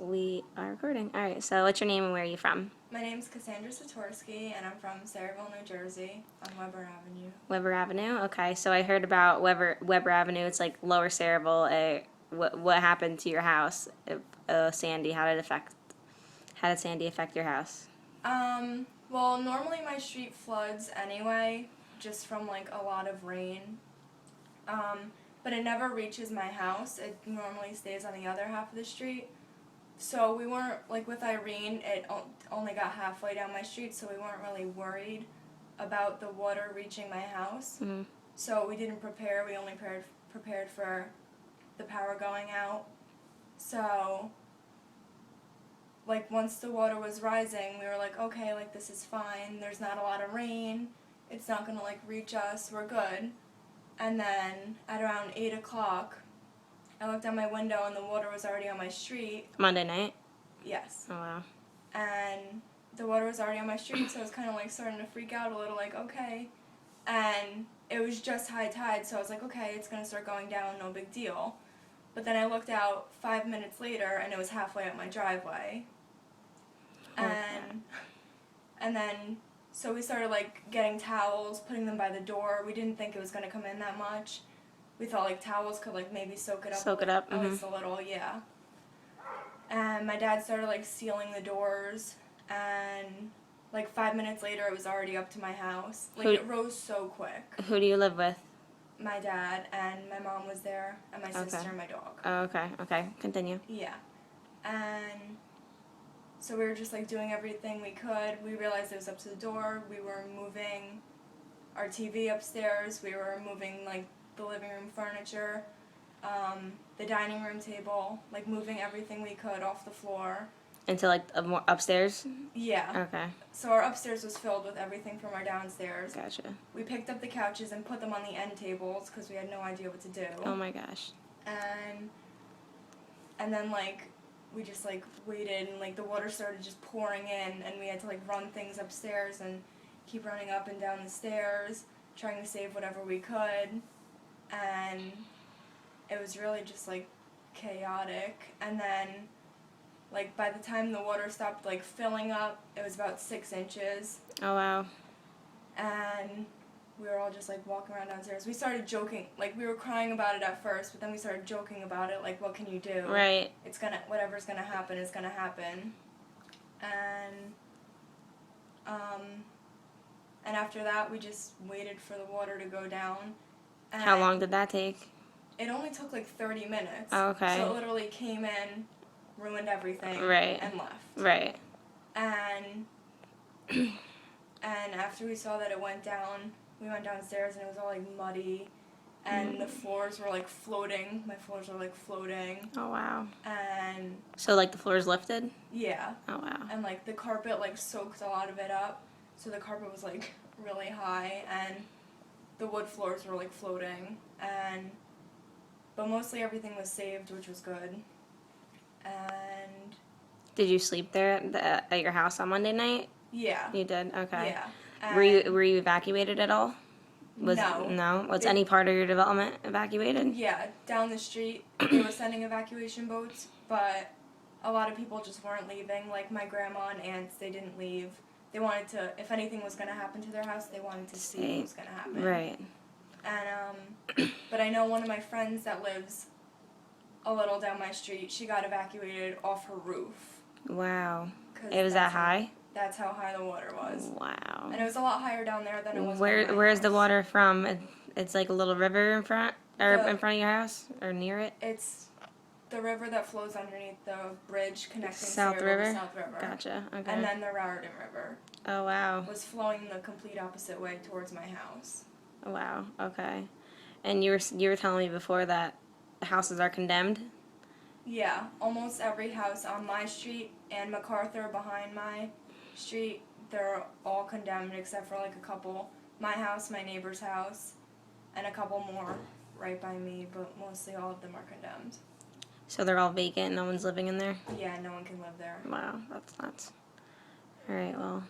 We are recording. All right, so what's your name and where are you from? My name's Cassandra Satorsky, and I'm from Sayreville, New Jersey, on Weber Avenue. Weber Avenue? Okay, so I heard about Weber Avenue. It's like Lower Sayreville. What happened to your house? Sandy, how did Sandy affect your house? Well, normally my street floods anyway, just from, like, a lot of rain. But it never reaches my house. It normally stays on the other half of the street. So we weren't, like, with Irene, it only got halfway down my street, so we weren't really worried about the water reaching my house. Mm-hmm. So we didn't prepare. We only prepared for the power going out. So, like, once the water was rising, we were like, okay, like, this is fine. There's not a lot of rain. It's not going to, like, reach us. We're good. And then at around 8 o'clock, I looked out my window and the water was already on my street. Monday night? Yes. Oh, wow. And the water was already on my street, so I was kind of, like, starting to freak out a little, like, okay. And it was just high tide, so I was like, okay, it's going to start going down, no big deal. But then I looked out 5 minutes later, and it was halfway up my driveway. And then, so we started, like, getting towels, putting them by the door. We didn't think it was going to come in that much. We thought, like, towels could, like, maybe soak it up. At least a little, yeah. And my dad started, like, sealing the doors, and, like, 5 minutes later, it was already up to my house. Like, it rose so quick. Who do you live with? My dad, and my mom was there, and my sister and my dog. Oh, okay. Continue. Yeah. And so we were just, like, doing everything we could. We realized it was up to the door. We were moving our TV upstairs. We were moving, like, the living room furniture, the dining room table, like, moving everything we could off the floor. Into, like, upstairs? Yeah. Okay. So our upstairs was filled with everything from our downstairs. Gotcha. We picked up the couches and put them on the end tables because we had no idea what to do. Oh, my gosh. And then, like, we just, like, waited, and, like, the water started just pouring in, and we had to, like, run things upstairs and keep running up and down the stairs, trying to save whatever we could. And it was really just, like, chaotic. And then, like, by the time the water stopped, like, filling up, it was about 6 inches. Oh, wow. And we were all just, like, walking around downstairs. We started joking. Like, we were crying about it at first, but then we started joking about it. Like, what can you do? Right. Whatever's gonna happen is gonna happen. And after that, we just waited for the water to go down. And how long did that take? It only took, like, 30 minutes. Oh, okay. So it literally came in, ruined everything, right. and left. Right. And after we saw that it went down, we went downstairs and it was all, like, muddy, and the floors were, like, floating. My floors were, like, floating. Oh, wow. And so, like, the floors lifted? Yeah. Oh, wow. And, like, the carpet, like, soaked a lot of it up, so the carpet was, like, really high, and the wood floors were, like, floating, but mostly everything was saved, which was good. And did you sleep there at your house on Monday night? Yeah. You did? Okay. Yeah. Were you evacuated at all? No. No? Was any part of your development evacuated? Yeah, down the street, they were sending evacuation boats, but a lot of people just weren't leaving. Like, my grandma and aunts, they didn't leave. They wanted to, if anything was going to happen to their house, they wanted to see what was going to happen. Right. And, but I know one of my friends that lives a little down my street, she got evacuated off her roof. Wow. It was that high? That's how high the water was. Wow. And it was a lot higher down there than it was Where's the water from? It's like a little river in front of your house or near it? It's the river that flows underneath the bridge connecting South River River? to South River. Gotcha. Okay. And then the Raritan River. Oh, wow. Was flowing the complete opposite way towards my house. Wow. Okay. And you were telling me before that houses are condemned? Yeah, almost every house on my street and MacArthur behind my street, they're all condemned except for, like, a couple. My house, my neighbor's house, and a couple more right by me, but mostly all of them are condemned. So they're all vacant, no one's living in there? Yeah, no one can live there. Wow, that's nuts. All right, well,